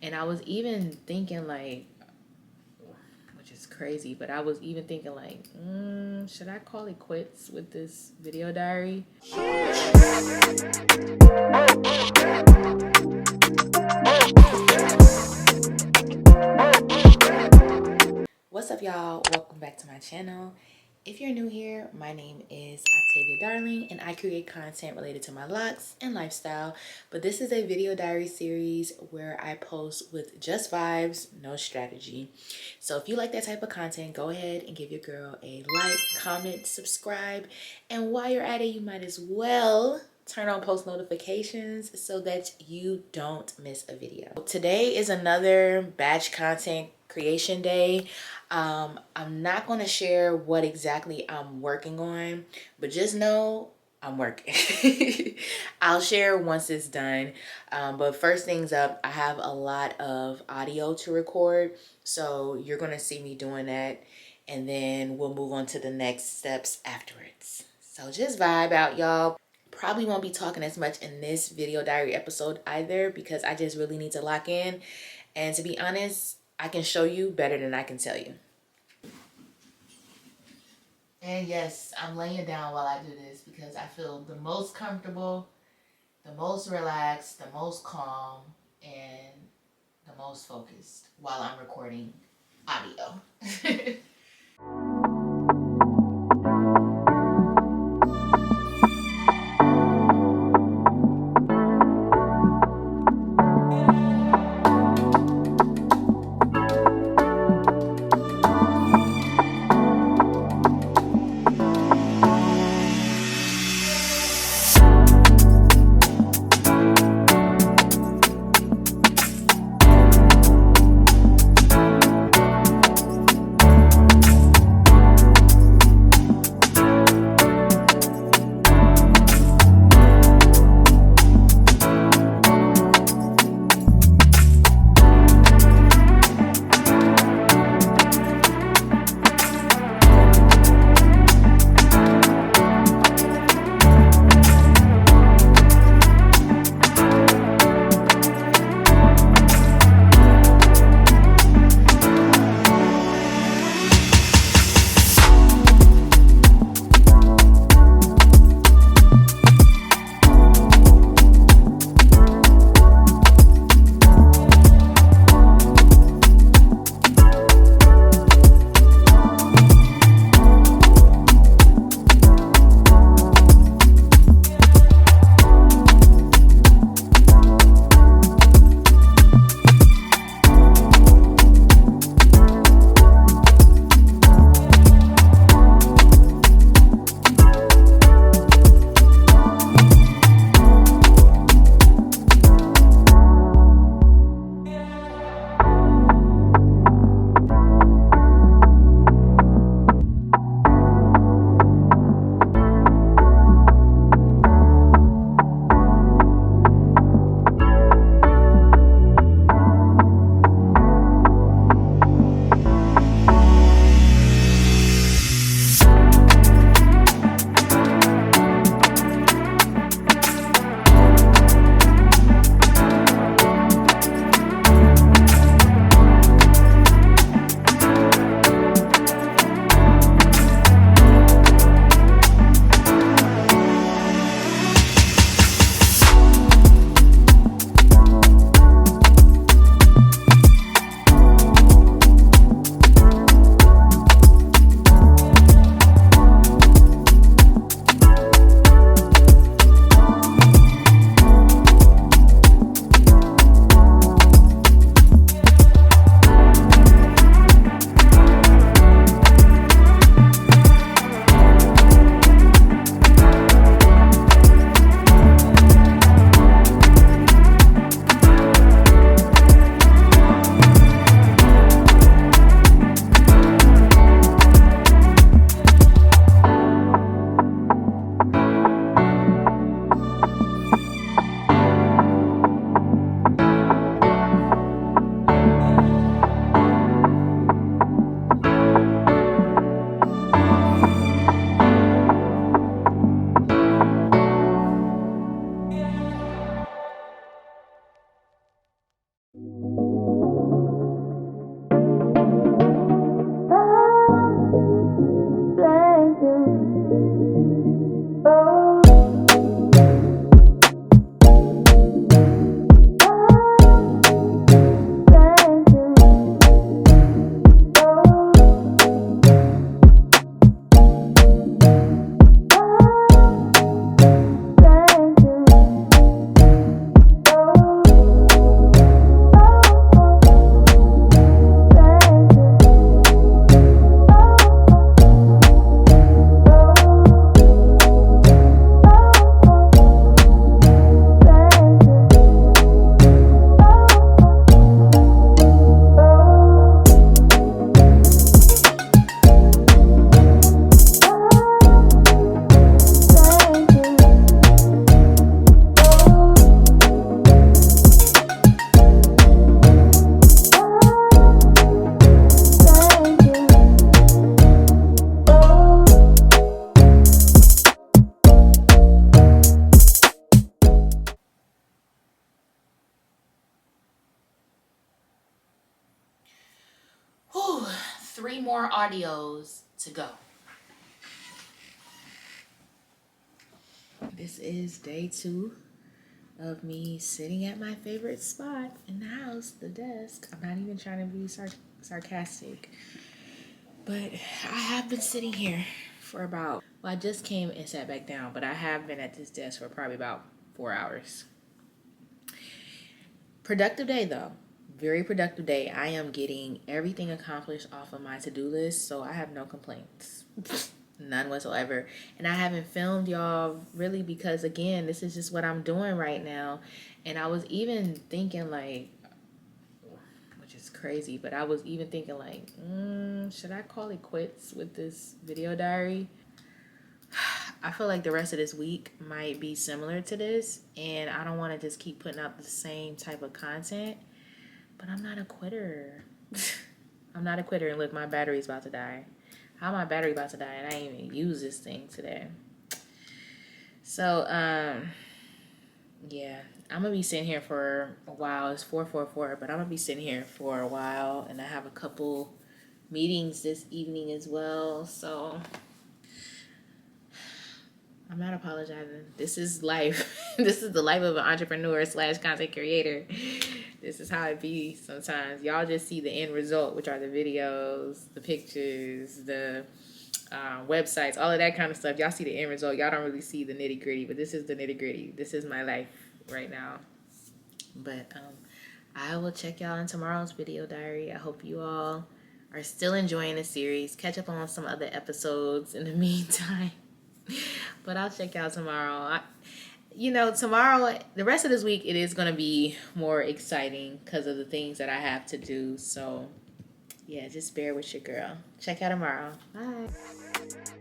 And I was even thinking like, which is crazy, but I was even thinking like, should I call it quits with this video diary? What's up, y'all? Welcome back to my channel. If you're new here, my name is Octavia.Darling and I create content related to my locks and lifestyle. But this is a video diary series where I post with just vibes, no strategy. So if you like that type of content, go ahead and give your girl a like, comment, subscribe. And while you're at it, you might as well turn on post notifications so that you don't miss a video. Today is another batch content creation day. I'm not going to share what exactly I'm working on, but just know I'm working. I'll share once it's done. But first things up, I have a lot of audio to record, so you're going to see me doing that, and then we'll move on to the next steps afterwards. So just vibe out, y'all. Probably won't be talking as much in this video diary episode either, because I just really need to lock in. And to be honest, I can show you better than I can tell you. And yes, I'm laying down while I do this because I feel the most comfortable, the most relaxed, the most calm, and the most focused while I'm recording audio. 3 more audios to go. This is day 2 of me sitting at my favorite spot in the house, the desk. I'm not even trying to be sarcastic, but I have been sitting here for about, well, I just came and sat back down, but I have been at this desk for probably about 4 hours. Productive day though. Very productive day. I am getting everything accomplished off of my to-do list, so I have no complaints. None whatsoever. And I haven't filmed y'all really because, again, this is just what I'm doing right now. And I was even thinking, like, which is crazy, but I was even thinking, like, should I call it quits with this video diary? I feel like the rest of this week might be similar to this, and I don't want to just keep putting out the same type of content, but I'm not a quitter. I'm not a quitter, and look, my battery's about to die. How my battery about to die, and I didn't even use this thing today. So, yeah, I'm gonna be sitting here for a while. It's 4:44, but I'm gonna be sitting here for a while, and I have a couple meetings this evening as well, so I'm not apologizing. This is life. This is the life of an entrepreneur / content creator. This is how it be sometimes. Y'all just see the end result, which are the videos, the pictures, the websites, all of that kind of stuff. Y'all see the end result. Y'all don't really see the nitty gritty, but this is the nitty gritty. This is my life right now. But I will check y'all in tomorrow's video diary. I hope you all are still enjoying the series. Catch up on some other episodes in the meantime. But I'll check y'all tomorrow. Tomorrow, the rest of this week, it is going to be more exciting because of the things that I have to do. So, yeah, just bear with your girl. Check out tomorrow. Bye.